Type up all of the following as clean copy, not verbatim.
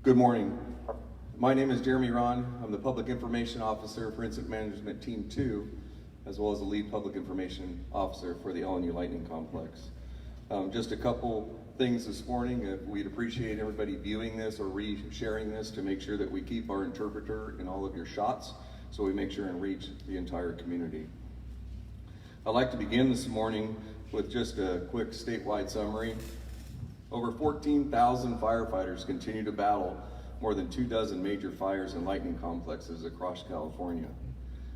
Good morning. My name is Jeremy Ron. I'm the Public Information Officer for Incident Management Team 2, as well as the Lead Public Information Officer for the LNU Lightning Complex. Just a couple things this morning. We'd appreciate everybody viewing this or re-sharing this to make sure that we keep our interpreter in all of your shots, so we make sure and reach the entire community. I'd like to begin this morning with just a quick statewide summary. Over 14,000 firefighters continue to battle more than 24 major fires and lightning complexes across California.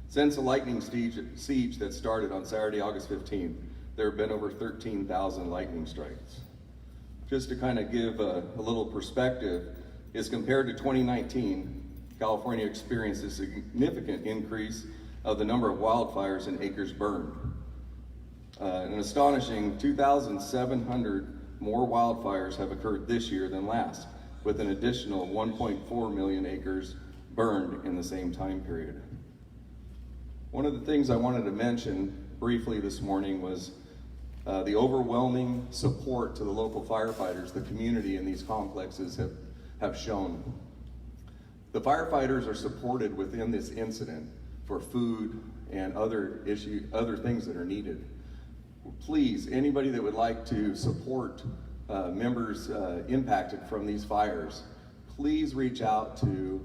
Since the lightning siege that started on Saturday, August 15th, there have been over 13,000 lightning strikes. Just to kind of give a little perspective, as compared to 2019, California experienced a significant increase of the number of wildfires and acres burned. An astonishing 2,700 more wildfires have occurred this year than last, with an additional 1.4 million acres burned in the same time period. One of the things I wanted to mention briefly this morning was the overwhelming support to the local firefighters the community in these complexes have shown. The firefighters are supported within this incident for food and other things that are needed. Please, anybody that would like to support members impacted from these fires, please reach out to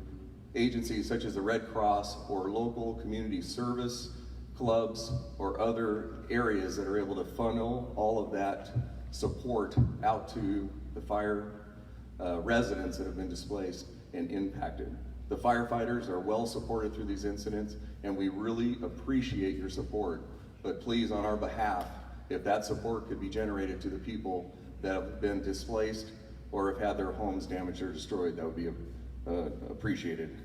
agencies such as the Red Cross or local community service clubs or other areas that are able to funnel all of that support out to the fire residents that have been displaced and impacted. The firefighters are well supported through these incidents, and we really appreciate your support. But please, on our behalf, if that support could be generated to the people that have been displaced or have had their homes damaged or destroyed, that would be appreciated.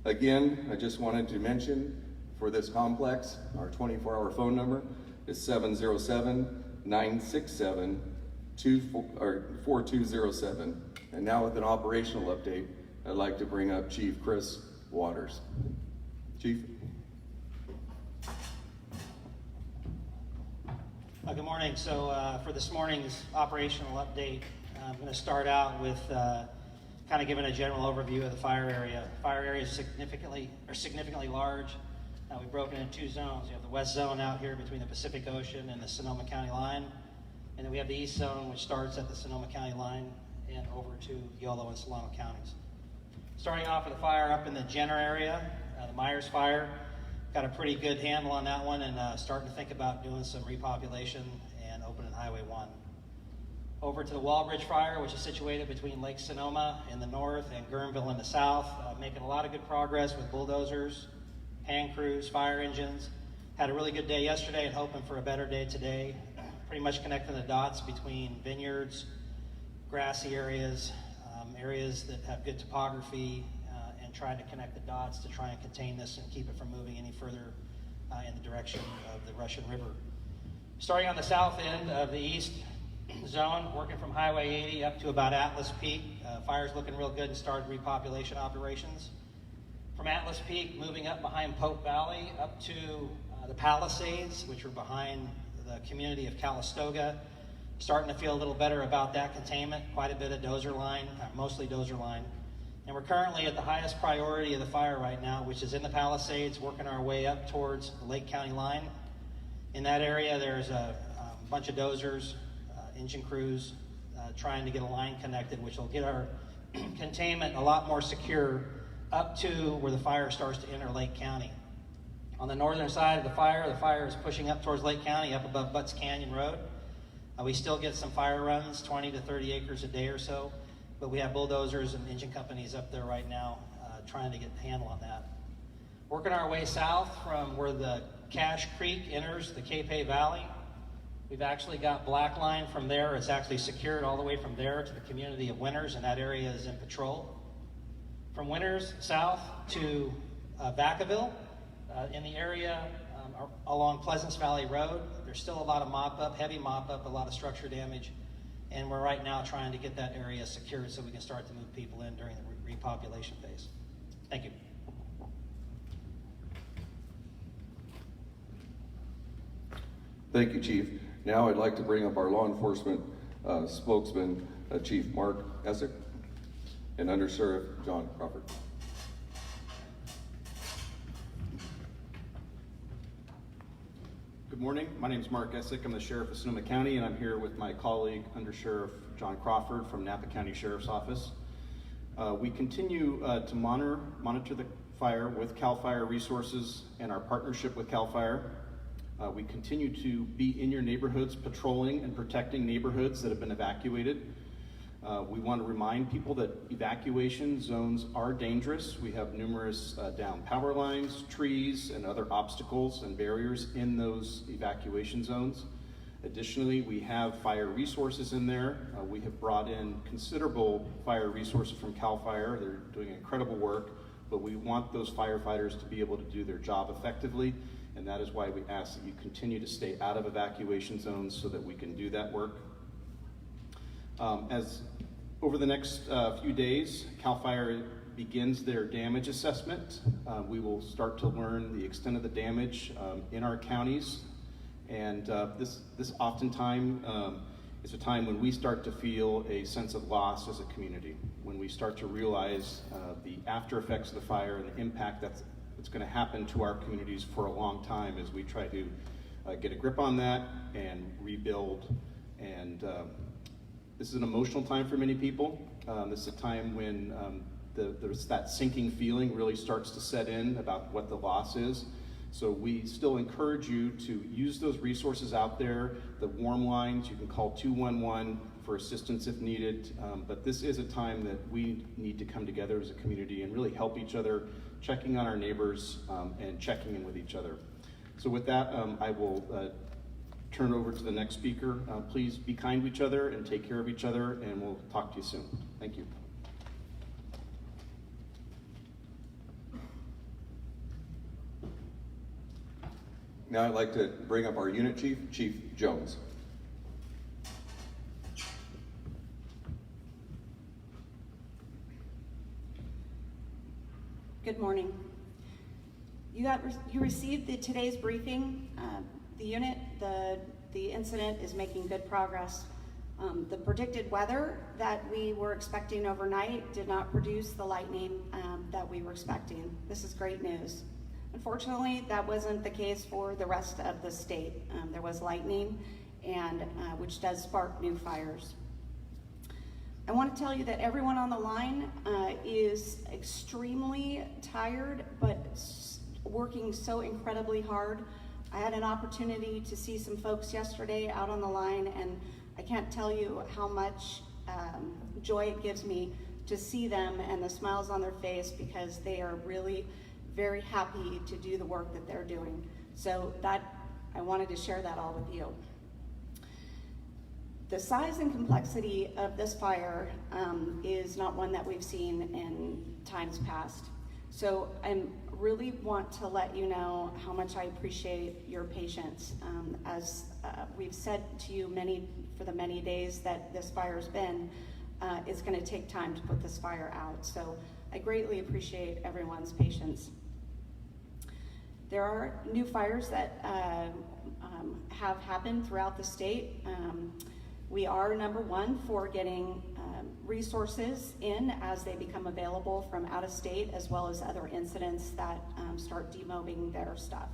Again, I just wanted to mention for this complex, our 24-hour phone number is 707-967-4207. And now with an operational update, I'd like to bring up Chief Chris Waters. Chief. Good morning. So for this morning's operational update, I'm going to start out with kind of giving a general overview of the fire area. Fire area is significantly large. We've broken it into two zones. You have the west zone out here between the Pacific Ocean and the Sonoma County line, and then we have the east zone, which starts at the Sonoma County line and over to Yolo and Solano counties. Starting off with the fire up in the Jenner area, the Myers fire. Got a pretty good handle on that one, and starting to think about doing some repopulation and opening Highway 1. Over to the Walbridge fire, which is situated between Lake Sonoma in the north and Guerneville in the south. Making a lot of good progress with bulldozers, hand crews, fire engines. Had a really good day yesterday and hoping for a better day today. Pretty much connecting the dots between vineyards, grassy areas, areas that have good topography, trying to connect the dots to try and contain this and keep it from moving any further in the direction of the Russian River. Starting on the south end of the east zone, working from Highway 80 up to about Atlas Peak. Fire's looking real good and started repopulation operations. From Atlas Peak, moving up behind Pope Valley up to the Palisades, which are behind the community of Calistoga. Starting to feel a little better about that containment. Quite a bit of dozer line, mostly dozer line. And we're currently at the highest priority of the fire right now, which is in the Palisades, working our way up towards the Lake County line. In that area, there's a bunch of dozers, engine crews, trying to get a line connected, which will get our containment a lot more secure up to where the fire starts to enter Lake County. On the northern side of the fire is pushing up towards Lake County, up above Butts Canyon Road. We still get some fire runs, 20 to 30 acres a day or so. But we have bulldozers and engine companies up there right now trying to get a handle on that. Working our way south from where the Cache Creek enters the Capay Valley. We've actually got black line from there. It's actually secured all the way from there to the community of Winters, and that area is in patrol. From Winters south to Vacaville, in the area along Pleasance Valley Road, there's still a lot of mop-up, heavy mop-up, a lot of structure damage. And we're right now trying to get that area secured so we can start to move people in during the repopulation phase. Thank you. Thank you, Chief. Now I'd like to bring up our law enforcement spokesman, Chief Mark Essick. and Under Sheriff John Crawford. Good morning. My name is Mark Essick. I'm the Sheriff of Sonoma County, and I'm here with my colleague, Under Sheriff John Crawford from Napa County Sheriff's Office. We continue to monitor the fire with CAL FIRE resources and our partnership with CAL FIRE. We continue to be in your neighborhoods, patrolling and protecting neighborhoods that have been evacuated. We want to remind people that evacuation zones are dangerous. We have numerous down power lines, trees, and other obstacles and barriers in those evacuation zones. Additionally, we have fire resources in there. We have brought in considerable fire resources from CAL FIRE. They're doing incredible work, but we want those firefighters to be able to do their job effectively, and that is why we ask that you continue to stay out of evacuation zones so that we can do that work. As over the next few days, CAL FIRE begins their damage assessment. We will start to learn the extent of the damage in our counties, and this oftentimes is a time when we start to feel a sense of loss as a community, when we start to realize the after effects of the fire and the impact that's going to happen to our communities for a long time as we try to get a grip on that and rebuild. And this is an emotional time for many people. This is a time when there's that sinking feeling really starts to set in about what the loss is. So we still encourage you to use those resources out there, the warm lines. You can call 211 for assistance if needed, but this is a time that we need to come together as a community and really help each other, checking on our neighbors and checking in with each other. So with that, I will turn it over to the next speaker. Please be kind to each other and take care of each other, and we'll talk to you soon. Thank you. Now I'd like to bring up our unit chief, Chief Jones. Good morning. You received today's briefing. The unit, the incident is making good progress. The predicted weather that we were expecting overnight did not produce the lightning that we were expecting. This is great news. Unfortunately, that wasn't the case for the rest of the state. There was lightning, and which does spark new fires. I want to tell you that everyone on the line is extremely tired, but working so incredibly hard. I had an opportunity to see some folks yesterday out on the line, and I can't tell you how much joy it gives me to see them and the smiles on their face, because they are really very happy to do the work that they're doing. So I wanted to share that all with you. The size and complexity of this fire is not one that we've seen in times past. So I really want to let you know how much I appreciate your patience. As we've said to you for the many days that this fire's been, it's going to take time to put this fire out. So I greatly appreciate everyone's patience. There are new fires that have happened throughout the state. We are number one for getting resources in as they become available from out of state, as well as other incidents that start demobbing their stuff.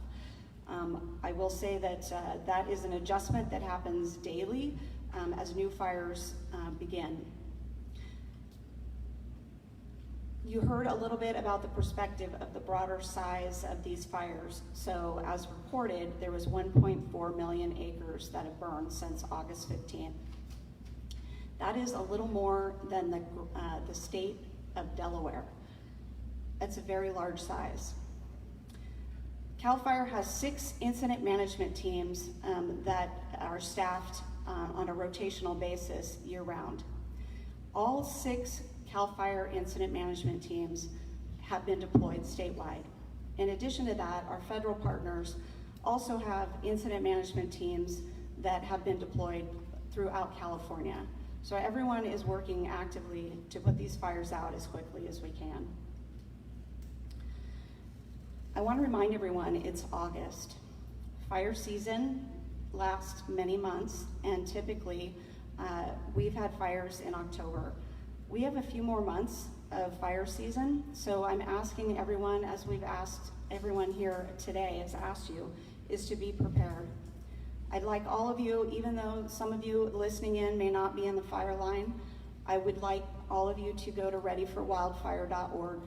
I will say that that is an adjustment that happens daily as new fires begin. You heard a little bit about the perspective of the broader size of these fires. So as reported, there was 1.4 million acres that have burned since August 15th. That is a little more than the state of Delaware. That's a very large size. CAL FIRE has 6 incident management teams that are staffed on a rotational basis year-round. All 6 CAL FIRE incident management teams have been deployed statewide. In addition to that, our federal partners also have incident management teams that have been deployed throughout California. So everyone is working actively to put these fires out as quickly as we can. I want to remind everyone it's August. Fire season lasts many months, and typically we've had fires in October. We have a few more months of fire season. So I'm asking everyone, as we've asked everyone here today has asked you, is to be prepared. I'd like all of you, even though some of you listening in may not be in the fire line, I would like all of you to go to readyforwildfire.org.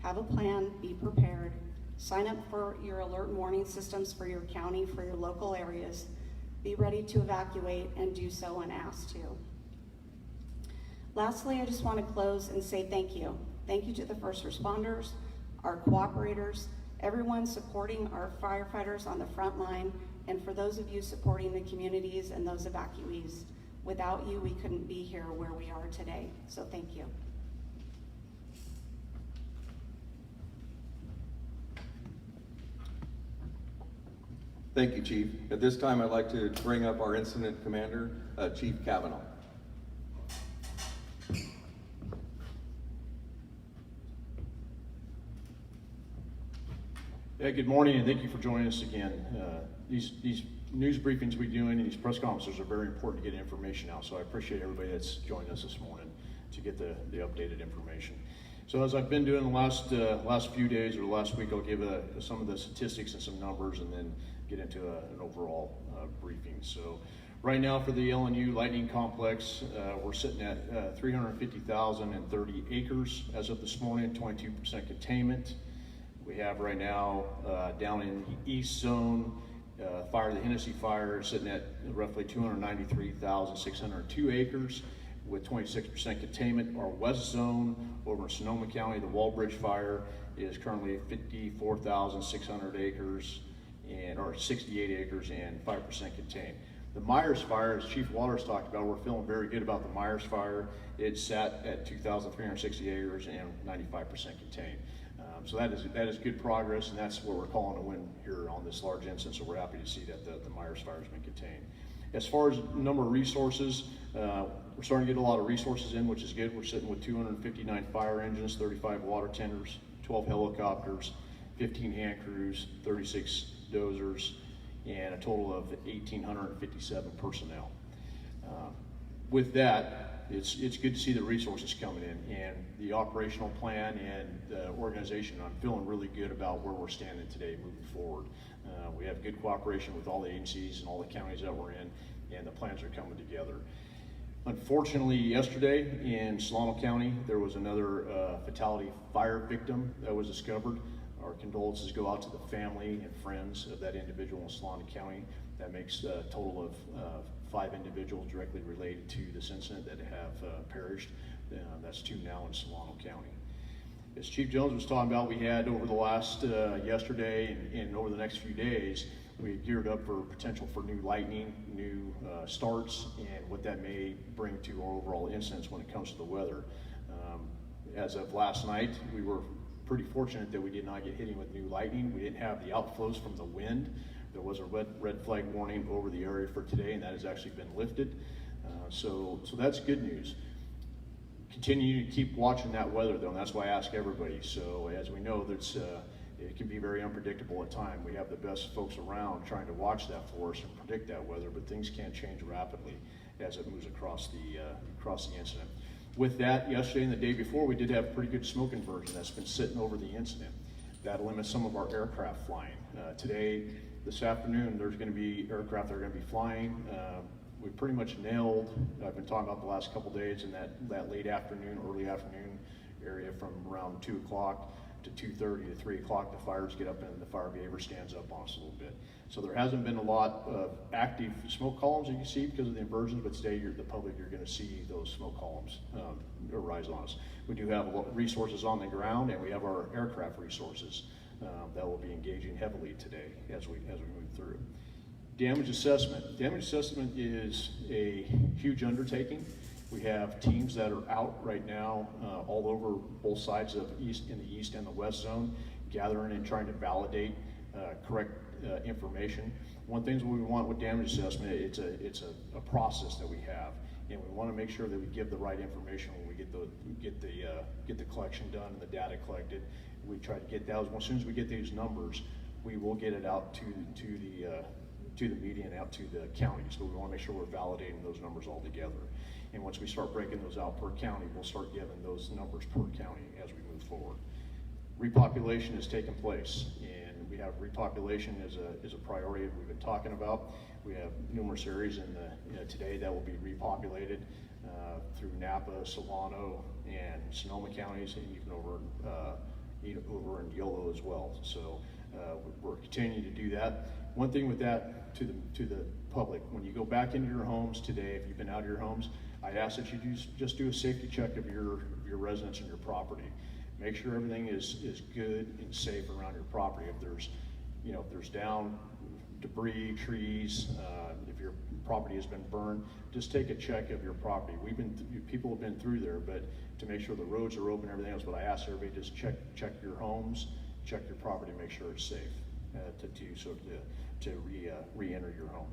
Have a plan, be prepared. Sign up for your alert and warning systems for your county, for your local areas. Be ready to evacuate and do so when asked to. Lastly, I just want to close and say thank you. Thank you to the first responders, our cooperators, everyone supporting our firefighters on the front line, and for those of you supporting the communities and those evacuees. Without you, we couldn't be here where we are today, so thank you. Thank you, Chief. At this time, I'd like to bring up our incident commander, Chief Kavanaugh. Yeah, good morning, and thank you for joining us again. These news briefings we do and these press conferences are very important to get information out, so I appreciate everybody that's joined us this morning to get the updated information. So as I've been doing the last few days or last week, I'll give some of the statistics and some numbers and then get into an overall briefing. So right now for the LNU Lightning Complex, we're sitting at 350,030 acres as of this morning, 22% containment. We have right now down in the east zone, the Hennessy fire is sitting at roughly 293,602 acres with 26% containment. Our west zone over in Sonoma County, the Walbridge fire is currently 54,600 acres or 68 acres and 5% contained. The Myers fire, as Chief Waters talked about, we're feeling very good about the Myers fire. It sat at 2,360 acres and 95% contained. So that is good progress, and that's what we're calling a win here on this large incident, so we're happy to see that the Myers fire has been contained. As far as number of resources, we're starting to get a lot of resources in, which is good. We're sitting with 259 fire engines, 35 water tenders, 12 helicopters, 15 hand crews, 36 dozers, and a total of 1,857 personnel. With that, it's good to see the resources coming in and the operational plan and the organization. I'm feeling really good about where we're standing today moving forward. We have good cooperation with all the agencies and all the counties that we're in, and the plans are coming together. Unfortunately, yesterday in Solano County, there was another fatality fire victim that was discovered. Our condolences go out to the family and friends of that individual in Solano County. That makes a total of 5 individuals directly related to this incident that have perished. That's 2 now in Solano County. As Chief Jones was talking about, we had over the last yesterday and over the next few days, we geared up for potential for new lightning, new starts, and what that may bring to our overall incidents when it comes to the weather. As of last night, we were pretty fortunate that we did not get hit with new lightning. We didn't have the outflows from the wind. There was a red flag warning over the area for today, and that has actually been lifted. So that's good news. Continue to keep watching that weather, though, and that's why I ask everybody. So as we know, it can be very unpredictable at times. We have the best folks around trying to watch that for us and predict that weather, but things can change rapidly as it moves across the incident. With that, yesterday and the day before, we did have pretty good smoke inversion that's been sitting over the incident. That limits some of our aircraft flying. Today, this afternoon, there's going to be aircraft that are going to be flying. We pretty much nailed, I've been talking about the last couple days in that late afternoon, early afternoon area from around 2 o'clock to 2:30 to 3 o'clock. The fires get up and the fire behavior stands up on us a little bit. So there hasn't been a lot of active smoke columns you can see because of the inversions, but today the public, you're going to see those smoke columns arise on us. We do have resources on the ground, and we have our aircraft resources that will be engaging heavily today as we move through. Damage assessment. Damage assessment is a huge undertaking. We have teams that are out right now all over both sides of the east and the west zone, gathering and trying to validate correct information. One thing we want with damage assessment, it's a process that we have, and we want to make sure that we give the right information when we get the collection done and the data collected. We try to get those. As soon as we get these numbers, we will get it out to to the media and out to the counties, but we want to make sure we're validating those numbers all together. And once we start breaking those out per county, we'll start giving those numbers per county as we move forward. Repopulation has taken place, and we have repopulation as a priority that we've been talking about. We have numerous areas in the today that will be repopulated through Napa, Solano, and Sonoma counties, and even over in Yolo as well. So we're continuing to do that. One thing with that to the public, when you go back into your homes today, if you've been out of your homes, I'd ask that you just do a safety check of your residence and your property. Make sure everything is good and safe around your property. If there's down debris, trees, if your property has been burned, just take a check of your property. People have been through there, but to make sure the roads are open and everything else, but I ask everybody just check your homes, check your property, make sure it's safe to re-enter your home.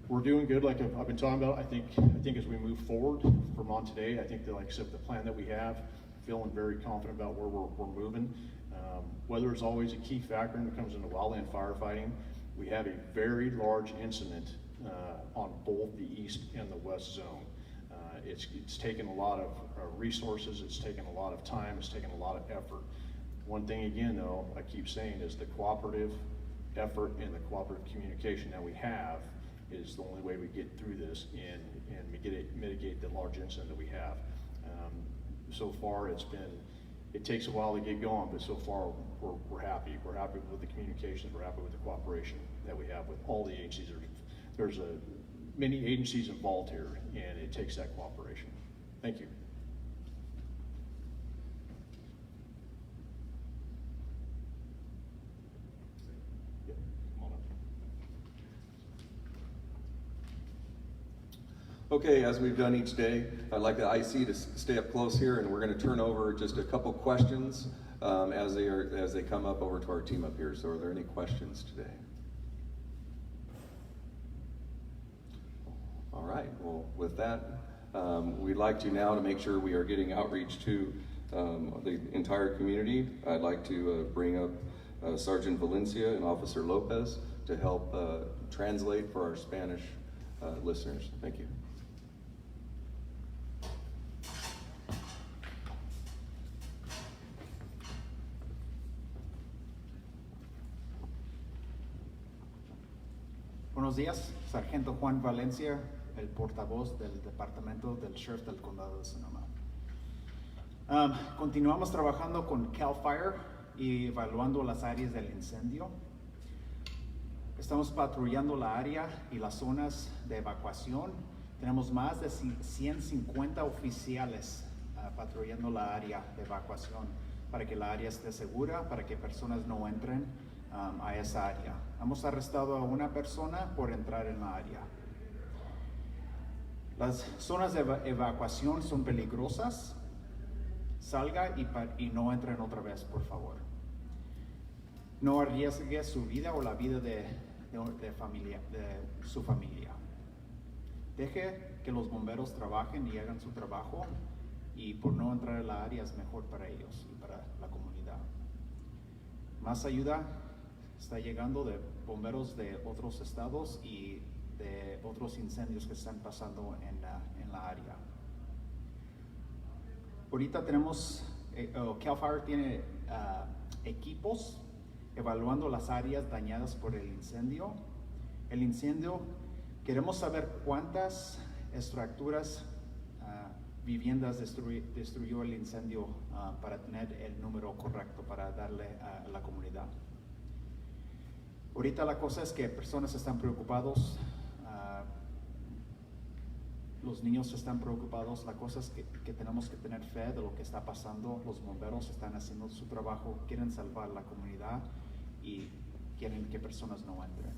We're doing good, like I've been talking about. I think as we move forward from on today, I think that, like I said, the plan that we have, feeling very confident about where we're moving. Weather is always a key factor when it comes into wildland firefighting. We have a very large incident on both the east and the west zone. It's taken a lot of resources, it's taken a lot of time, it's taken a lot of effort. One thing again though, I keep saying, is the cooperative effort and the cooperative communication that we have is the only way we get through this and mitigate the large incident that we have. So far it takes a while to get going, but so far we're happy. We're happy with the communications, we're happy with the cooperation that we have with all the agencies. There's many agencies involved here, and it takes that cooperation. Thank you. Yeah, come on up. Okay, as we've done each day, I'd like the IC to stay up close here, and we're going to turn over just a couple questions as they come up over to our team up here. So are there any questions today? All right, well, with that, we'd like to now, to make sure we are getting outreach to the entire community, I'd like to bring up Sergeant Valencia and Officer Lopez to help translate for our Spanish listeners. Thank you. Buenos días, Sargento Juan Valencia, el portavoz del Departamento del Sheriff del Condado de Sonoma. Continuamos trabajando con CAL FIRE y evaluando las áreas del incendio. Estamos patrullando la área y las zonas de evacuación. Tenemos más de 150 oficiales patrullando la área de evacuación para que la área esté segura, para que personas no entren a esa área. Hemos arrestado a una persona por entrar en la área. Las zonas de evacuación son peligrosas. Salga y no entren otra vez, por favor. No arriesgue su vida o la vida de su familia. Deje que los bomberos trabajen y hagan su trabajo, y por no entrar a la área es mejor para ellos y para la comunidad. Más ayuda está llegando de bomberos de otros estados y de otros incendios que están pasando en la área. Ahorita tenemos, CAL FIRE tiene equipos evaluando las áreas dañadas por el incendio. El incendio, queremos saber cuántas estructuras, viviendas destruyó el incendio para tener el número correcto para darle a la comunidad. Ahorita la cosa es que personas están preocupados, los niños están preocupados. La cosa es que tenemos que tener fe de lo que está pasando. Los bomberos están haciendo su trabajo, quieren salvar la comunidad y quieren que personas no entren.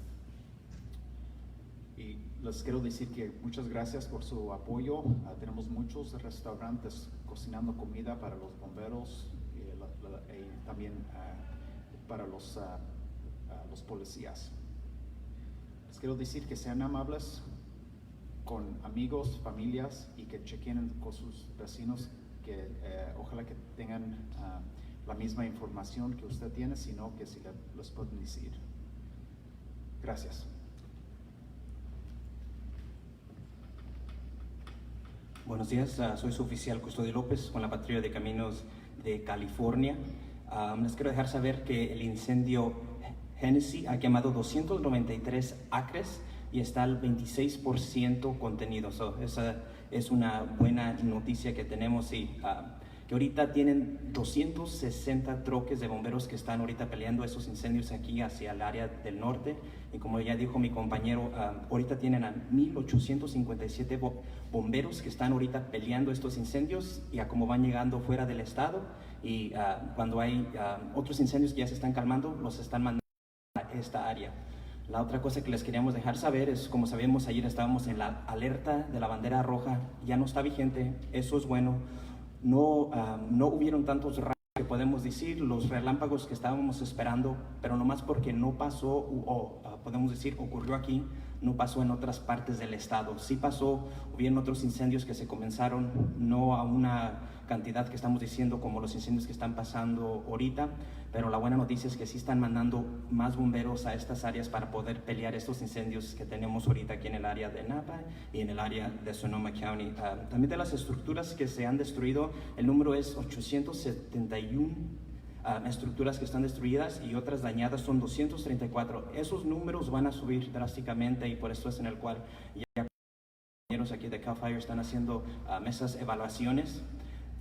Y les quiero decir que muchas gracias por su apoyo. Tenemos muchos restaurantes cocinando comida para los bomberos y también para los policías. Les quiero decir que sean amables con amigos, familias, y que chequen con sus vecinos, que ojalá que tengan la misma información que usted tiene, sino que si les pueden decir. Gracias. Buenos días, soy su oficial Custodio López con la Patrulla de Caminos de California. Les quiero dejar saber que el incendio Hennessy ha quemado 293 acres y está al 26% contenido. Esa es una buena noticia que tenemos y que ahorita tienen 260 troques de bomberos que están ahorita peleando esos incendios aquí hacia el área del norte. Y como ya dijo mi compañero, ahorita tienen a 1,857 bomberos que están ahorita peleando estos incendios y a cómo van llegando fuera del estado. Y cuando hay otros incendios que ya se están calmando, los están mandando a esta área. La otra cosa que les queríamos dejar saber es, como sabemos, ayer estábamos en la alerta de la bandera roja, ya no está vigente, eso es bueno. No hubieron tantos rayos que podemos decir, los relámpagos que estábamos esperando, pero nomás porque no pasó, podemos decir, ocurrió aquí, no pasó en otras partes del estado. Sí pasó, hubieron otros incendios que se comenzaron, no a una cantidad que estamos diciendo como los incendios que están pasando ahorita, pero la buena noticia es que sí están mandando más bomberos a estas áreas para poder pelear estos incendios que tenemos ahorita aquí en el área de Napa y en el área de Sonoma County. También de las estructuras que se han destruido, el número es 871 estructuras que están destruidas y otras dañadas son 234. Esos números van a subir drásticamente y por eso es en el cual ya compañeros aquí de CAL FIRE están haciendo esas evaluaciones.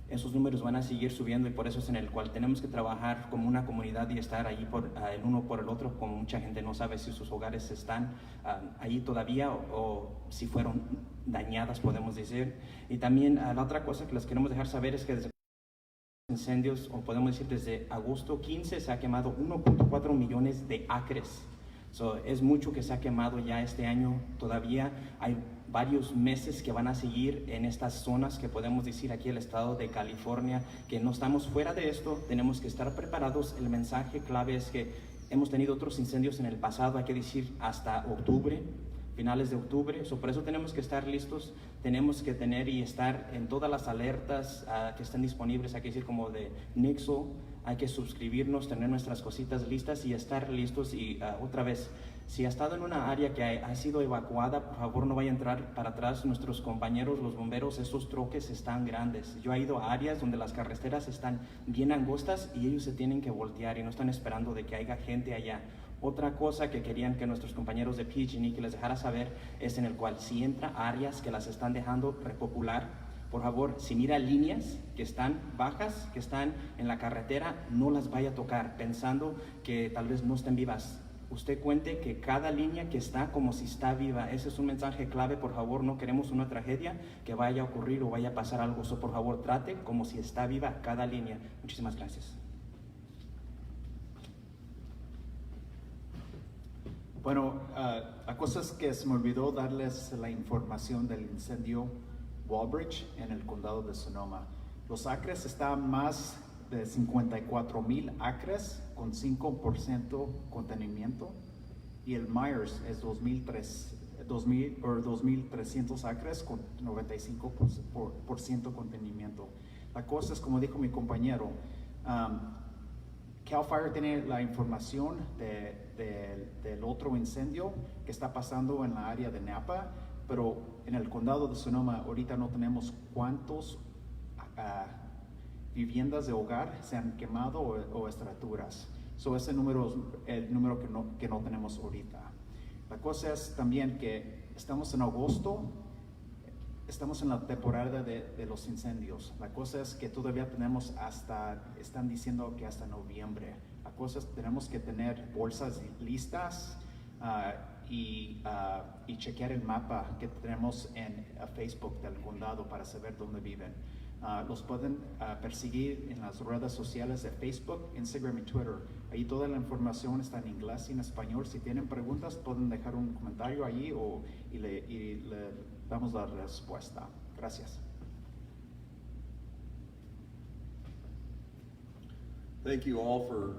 Esos números van a seguir subiendo y por eso es en el cual tenemos que trabajar como una comunidad y estar allí el uno por el otro, como mucha gente no sabe si sus hogares están allí todavía o si fueron dañadas, podemos decir. Y también la otra cosa que les queremos dejar saber es que desde incendios, o podemos decir desde agosto 15, se ha quemado 1.4 millones de acres. Es mucho que se ha quemado ya este año. Todavía hay varios meses que van a seguir en estas zonas que podemos decir aquí el estado de California, que no estamos fuera de esto, tenemos que estar preparados. El mensaje clave es que hemos tenido otros incendios en el pasado, hay que decir hasta octubre, finales de octubre, por eso tenemos que estar listos, tenemos que tener y estar en todas las alertas que estén disponibles, hay que decir como de Nixle, hay que suscribirnos, tener nuestras cositas listas y estar listos. Y otra vez, si ha estado en una área que ha sido evacuada, por favor no vaya a entrar para atrás. Nuestros compañeros, los bomberos, esos troques están grandes. Yo he ido a áreas donde las carreteras están bien angostas y ellos se tienen que voltear y no están esperando de que haya gente allá. Otra cosa que querían que nuestros compañeros de PG&E que les dejara saber es en el cual si entra a áreas que las están dejando repopular, por favor, si mira líneas que están bajas, que están en la carretera, no las vaya a tocar pensando que tal vez no estén vivas. Usted cuente que cada línea que está como si está viva. Ese es un mensaje clave, por favor, no queremos una tragedia que vaya a ocurrir o vaya a pasar algo. Por favor, trate como si está viva cada línea. Muchísimas gracias. Bueno, la cosa es que se me olvidó darles la información del incendio Walbridge en el condado de Sonoma. Los acres están más de 54,000 acres con 5% contenimiento y el Myers es 2,300 acres con 95% contenimiento. La cosa es, como dijo mi compañero, CAL FIRE tiene la información del otro incendio que está pasando en la área de Napa, pero en el condado de Sonoma ahorita no tenemos cuántos viviendas de hogar se han quemado o estructuras. Ese número es el número que no tenemos ahorita. La cosa es también que estamos en agosto, estamos en la temporada de los incendios. La cosa es que todavía tenemos están diciendo que hasta noviembre. La cosa es que tenemos que tener bolsas listas y chequear el mapa que tenemos en Facebook del condado para saber dónde viven. Los pueden perseguir en las redes sociales de Facebook, Instagram y Twitter. Ahí toda la información está en inglés y en español. Si tienen preguntas pueden dejar un comentario allí y le damos la respuesta. Gracias. Thank you all for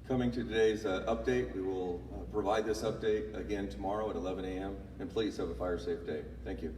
coming to today's update. We will provide this update again tomorrow at 11 a.m. And please have a fire safe day. Thank you.